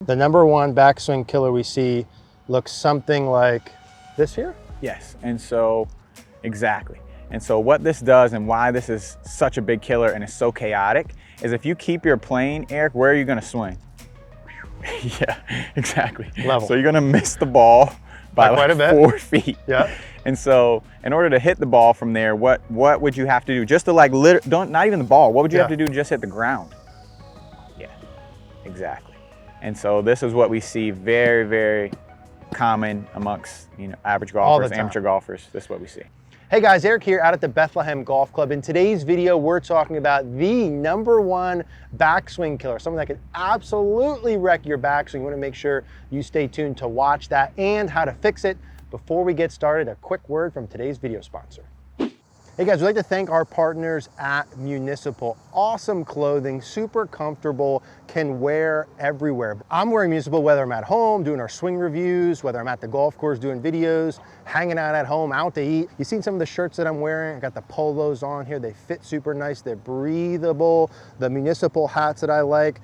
The #1 backswing killer we see looks something like this here? Yes, and so, exactly. And so what this does and why this is such a big killer and is so chaotic is if you keep your plane, Eric, where are you gonna swing? Yeah, exactly. Level. So you're gonna miss the ball by quite a like bit. 4 feet. Yeah. And so in order to hit the ball from there, what would you have to do? Just to like, not even the ball, what would you have to do to just hit the ground? Yeah, exactly. And so this is what we see very, very common amongst average golfers, amateur golfers. This is what we see. Hey guys, Eric here out at the Bethlehem Golf Club. In today's video, we're talking about the #1 backswing killer, something that can absolutely wreck your backswing. You want to make sure you stay tuned to watch that and how to fix it. Before we get started, a quick word from today's video sponsor. Hey guys, we'd like to thank our partners at Municipal. Awesome clothing, super comfortable, can wear everywhere. I'm wearing Municipal whether I'm at home doing our swing reviews, whether I'm at the golf course doing videos, hanging out at home, out to eat. You've seen some of the shirts that I'm wearing. I got the polos on here. They fit super nice. They're breathable. The Municipal hats that I like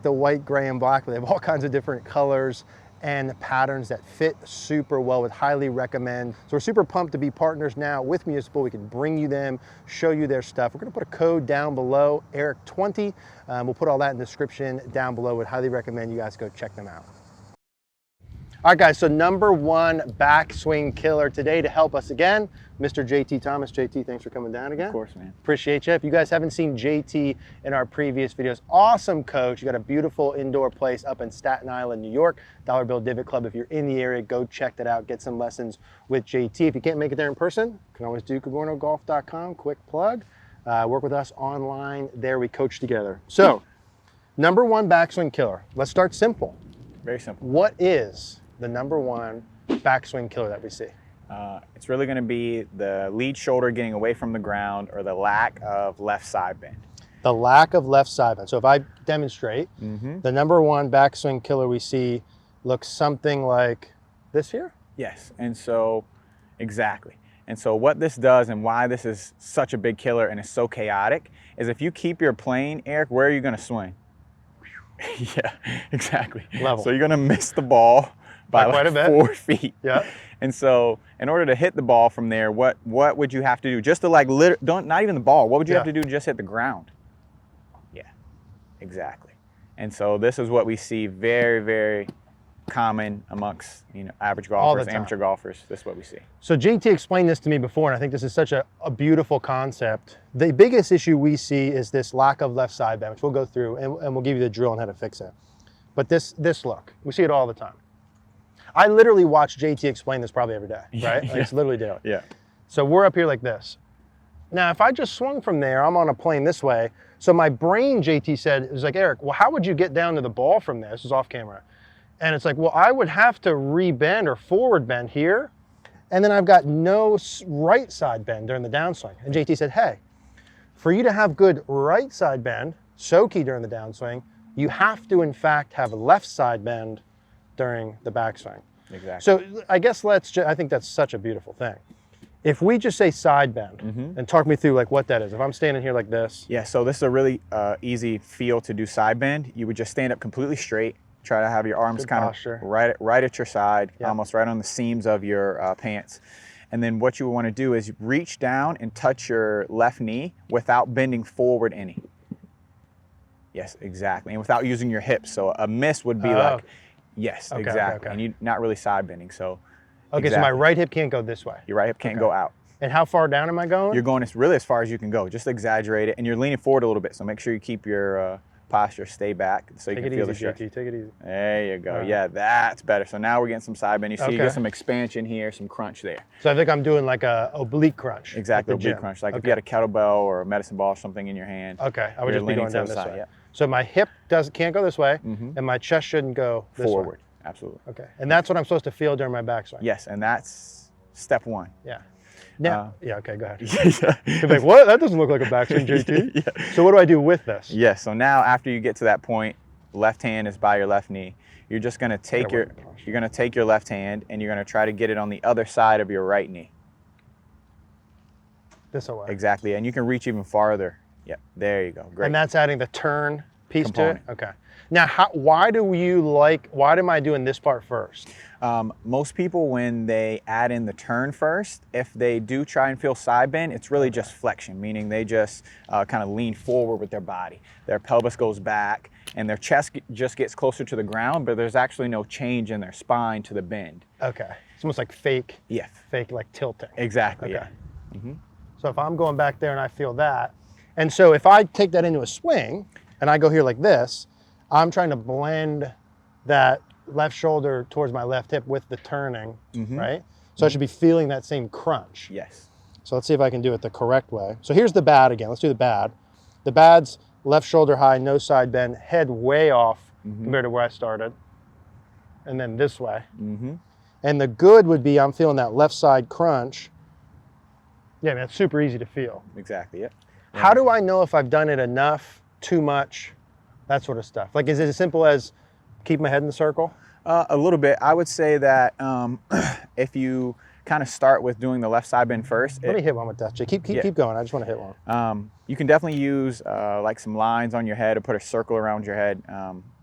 the white, gray, and black, but they have all kinds of different colors and patterns that fit super well. Would highly recommend. So we're super pumped to be partners now with Municipal. We can bring you them, show you their stuff. We're gonna put a code down below, Eric20. We'll put all that in the description down below. Would highly recommend you guys go check them out. All right guys, so #1 backswing killer today to help us again, Mr. JT Thomas. JT, thanks for coming down again. Of course, man. Appreciate you. If you guys haven't seen JT in our previous videos, awesome coach. You got a beautiful indoor place up in Staten Island, New York, Dollar Bill Divot Club. If you're in the area, go check that out. Get some lessons with JT. If you can't make it there in person, you can always do CogornoGolf.com, quick plug. Work with us online. There we coach together. So, #1 backswing killer. Let's start simple. Very simple. What is the #1 backswing killer that we see? It's really going to be the lead shoulder getting away from the ground or the lack of left side bend. The lack of left side bend. So if I demonstrate, the #1 backswing killer we see looks something like this here? Yes, and so, exactly. And so what this does and why this is such a big killer and is so chaotic is if you keep your plane, Eric, where are you going to swing? Yeah, exactly. Level. So you're going to miss the ball by quite a like bit. 4 feet. Yeah. And so in order to hit the ball from there, what would you have to do? Just to like, not even the ball, what would you have to do to just hit the ground? Yeah, exactly. And so this is what we see very, very common amongst average golfers, amateur golfers. This is what we see. So JT explained this to me before, and I think this is such a beautiful concept. The biggest issue we see is this lack of left side bend, which we'll go through, and we'll give you the drill on how to fix it. But this look, we see it all the time. I literally watch JT explain this probably every day, right? Yeah. I just literally do it. Yeah. So we're up here like this. Now, if I just swung from there, I'm on a plane this way. So my brain, JT said, it was like, Eric, well, how would you get down to the ball from there? This is off camera. And it's like, well, I would have to re-bend or forward bend here. And then I've got no right side bend during the downswing. And JT said, hey, for you to have good right side bend, so key during the downswing, you have to, in fact, have left side bend during the backswing. Exactly. So I guess I think that's such a beautiful thing. If we just say side bend and talk me through like what that is. If I'm standing here like this. Yeah, so this is a really easy feel to do side bend. You would just stand up completely straight. Try to have your arms kind of right at your side, almost right on the seams of your pants. And then what you want to do is reach down and touch your left knee without bending forward any. Yes, exactly. And without using your hips. So a miss would be like, yes, exactly. Okay. And you're not really side bending. So okay, so my right hip can't go this way. Your right hip can't go out. And how far down am I going? You're going really as far as you can go. Just exaggerate it. And you're leaning forward a little bit. So make sure you keep your posture, stay back so you can feel the shift. Take it easy. There you go. Yeah, that's better. So now we're getting some side bend. You see you get some expansion here, some crunch there. So I think I'm doing like a oblique crunch. Exactly, oblique crunch. Like if you had a kettlebell or a medicine ball or something in your hand. Okay, I would just be going down this way. Yeah. So my hip can't go this way, and my chest shouldn't go this forward. Way. Absolutely. Okay, and that's what I'm supposed to feel during my backswing. Yes, and that's step 1. Yeah. Now, okay, go ahead. Yeah. You're like, what? That doesn't look like a backswing, JT. Yeah. So what do I do with this? Yes, so now after you get to that point, left hand is by your left knee. You're just gonna take your left hand and you're gonna try to get it on the other side of your right knee. This way. Exactly, and you can reach even farther. Yep, there you go, great. And that's adding the turn piece component. to it? Okay. Now, why am I doing this part first? Most people, when they add in the turn first, if they do try and feel side bend, it's really just flexion, meaning they just kind of lean forward with their body. Their pelvis goes back and their chest just gets closer to the ground, but there's actually no change in their spine to the bend. Okay. It's almost like fake. Yeah. Fake, like tilting. Exactly. Okay. Yeah. So if I'm going back there and I feel that, and so if I take that into a swing and I go here like this, I'm trying to blend that left shoulder towards my left hip with the turning, right? So I should be feeling that same crunch. Yes. So let's see if I can do it the correct way. So here's the bad again. Let's do the bad. The bad's left shoulder high, no side bend, head way off compared to where I started. And then this way. And the good would be I'm feeling that left side crunch. Yeah, man, it's super easy to feel. Exactly, yeah. How do I know if I've done it enough, too much, that sort of stuff? Like, is it as simple as keep my head in the circle? A little bit. I would say that if you kind of start with doing the left side bend first. Let me hit one with that, Jay. Keep going. I just want to hit one. You can definitely use like some lines on your head or put a circle around your head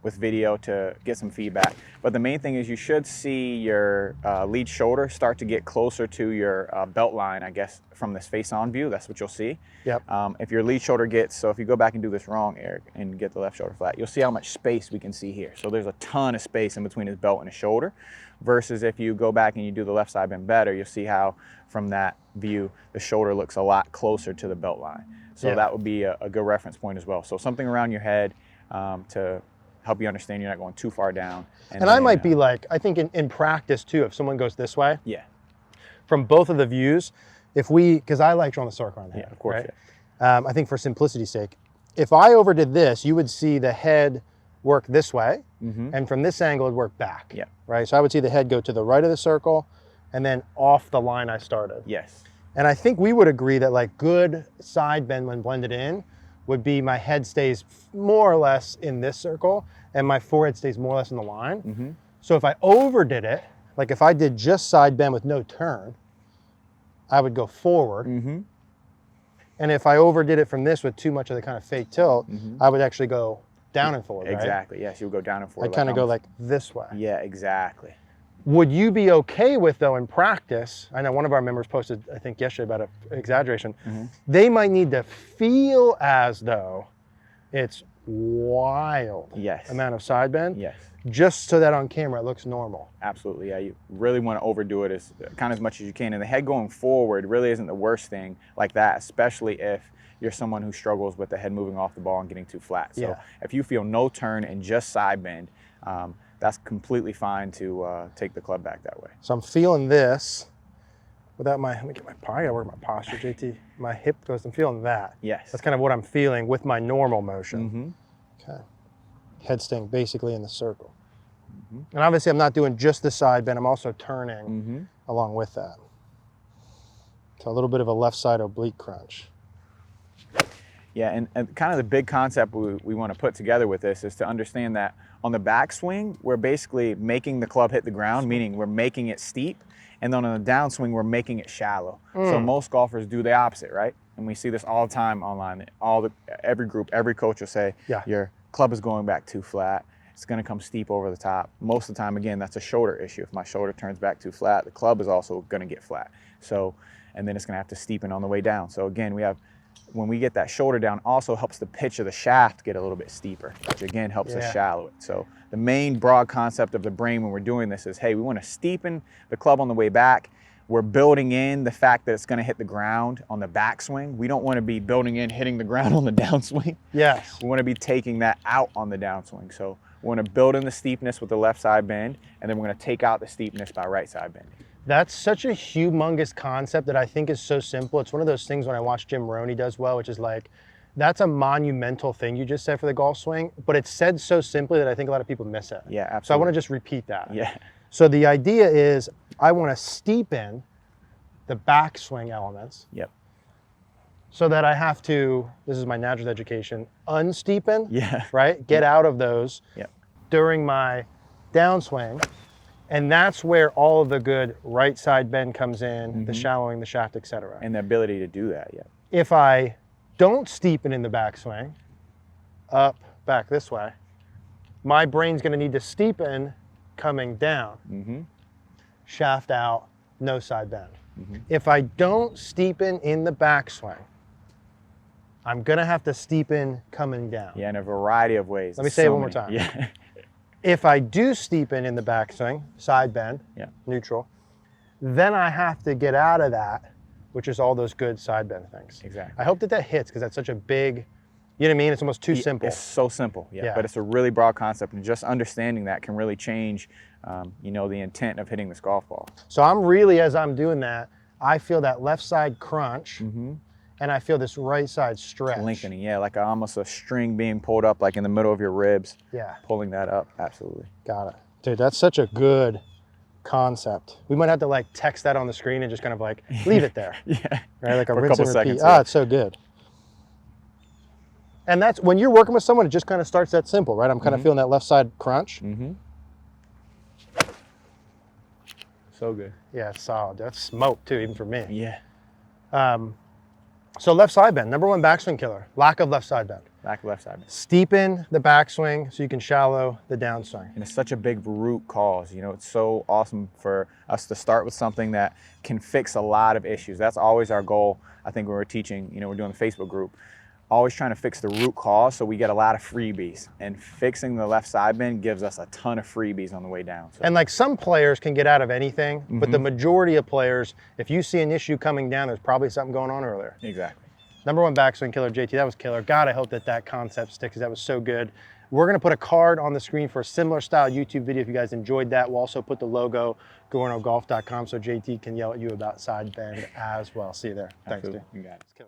with video to get some feedback. But the main thing is you should see your lead shoulder start to get closer to your belt line, I guess, from this face-on view. That's what you'll see. Yep. If your lead shoulder gets, so if you go back and do this wrong, Eric, and get the left shoulder flat, you'll see how much space we can see here. So there's a ton of space in between his belt and his shoulder, versus if you go back and you do the left side bend better, you'll see how from that view, the shoulder looks a lot closer to the belt line. So that would be a good reference point as well. So something around your head to help you understand you're not going too far down. And then, I might be like, I think in practice too, if someone goes this way, from both of the views, because I like drawing the circle on the head, of course, right? I think for simplicity's sake, if I overdid this, you would see the head work this way, and from this angle, it'd work back, right? So I would see the head go to the right of the circle, and then off the line I started. Yes. And I think we would agree that like good side bend when blended in would be my head stays more or less in this circle and my forehead stays more or less in the line. So if I overdid it, like if I did just side bend with no turn, I would go forward. And if I overdid it from this with too much of the kind of fake tilt, I would actually go down and forward, Exactly, yes, you'll go down and forward. I kind of go like this way. Yeah, exactly. Would you be okay with, though, in practice, I know one of our members posted, I think yesterday, about an exaggeration, they might need to feel as though it's wild amount of side bend, just so that on camera it looks normal. Absolutely, yeah, you really want to overdo it as much as you can, and the head going forward really isn't the worst thing like that, especially if you're someone who struggles with the head moving off the ball and getting too flat. So if you feel no turn and just side bend, that's completely fine to take the club back that way. So I'm feeling this without let me get my, I gotta work my posture, JT. My hip goes, I'm feeling that. Yes. That's kind of what I'm feeling with my normal motion. Okay. Head staying basically in the circle. And obviously I'm not doing just the side bend, I'm also turning along with that. So a little bit of a left side oblique crunch. Yeah, and kind of the big concept we want to put together with this is to understand that on the backswing, we're basically making the club hit the ground, meaning we're making it steep, and then on the downswing, we're making it shallow. So most golfers do the opposite, right? And we see this all the time online. Every group, every coach will say, your club is going back too flat. It's going to come steep over the top. Most of the time, again, that's a shoulder issue. If my shoulder turns back too flat, the club is also going to get flat. So, and then it's going to have to steepen on the way down. So again, when we get that shoulder down, also helps the pitch of the shaft get a little bit steeper, which again helps us shallow it. So the main broad concept of the brain when we're doing this is, hey, we want to steepen the club on the way back. We're building in the fact that it's going to hit the ground on the backswing. We don't want to be building in hitting the ground on the downswing. Yes. We want to be taking that out on the downswing. So we want to build in the steepness with the left side bend, and then we're going to take out the steepness by right side bending. That's such a humongous concept that I think is so simple. It's one of those things when I watch Jim Roney does well, which is like, that's a monumental thing you just said for the golf swing, but it's said so simply that I think a lot of people miss it. Yeah, absolutely. So I want to just repeat that. Yeah. So the idea is I want to steepen the backswing elements. Yep. So that I have to, this is my natural education, unsteepen, yeah, right? Get out of those yep. during my downswing. And that's where all of the good right side bend comes in, the shallowing, the shaft, etc. And the ability to do that, yeah. If I don't steepen in the backswing, up, back this way, my brain's gonna need to steepen coming down. Shaft out, no side bend. If I don't steepen in the backswing, I'm gonna have to steepen coming down. Yeah, in a variety of ways. Let me say it one more time. Yeah. If I do steepen in the backswing, side bend, neutral, then I have to get out of that, which is all those good side bend things. Exactly. I hope that that hits, because that's such a big, you know what I mean? It's almost too simple. It's so simple, but it's a really broad concept, and just understanding that can really change, you know, the intent of hitting this golf ball. So I'm really, as I'm doing that, I feel that left side crunch, and I feel this right side stretch. Lengthening, yeah, like almost a string being pulled up like in the middle of your ribs. Yeah. Pulling that up, absolutely. Got it. Dude, that's such a good concept. We might have to like text that on the screen and just kind of like leave it there. Right, like a rinse and repeat. Seconds, Ah, it's so good. And that's, when you're working with someone, it just kind of starts that simple, right? I'm kind of feeling that left side crunch. So good. Yeah, it's solid. That's smoke too, even for me. Yeah. So left side bend, number one backswing killer, lack of left side bend. Lack of left side bend. Steepen the backswing so you can shallow the downswing. And it's such a big root cause. You know, it's so awesome for us to start with something that can fix a lot of issues. That's always our goal. I think when we're teaching, you know, we're doing the Facebook group, always trying to fix the root cause so we get a lot of freebies. And fixing the left side bend gives us a ton of freebies on the way down. So. And like some players can get out of anything, but the majority of players, if you see an issue coming down, there's probably something going on earlier. Exactly. Number one backswing killer, JT, that was killer. God, I hope that that concept sticks, because that was so good. We're gonna put a card on the screen for a similar style YouTube video if you guys enjoyed that. We'll also put the logo, GogornoGolf.com, so JT can yell at you about side bend as well. See you there. Thanks, dude. You got it.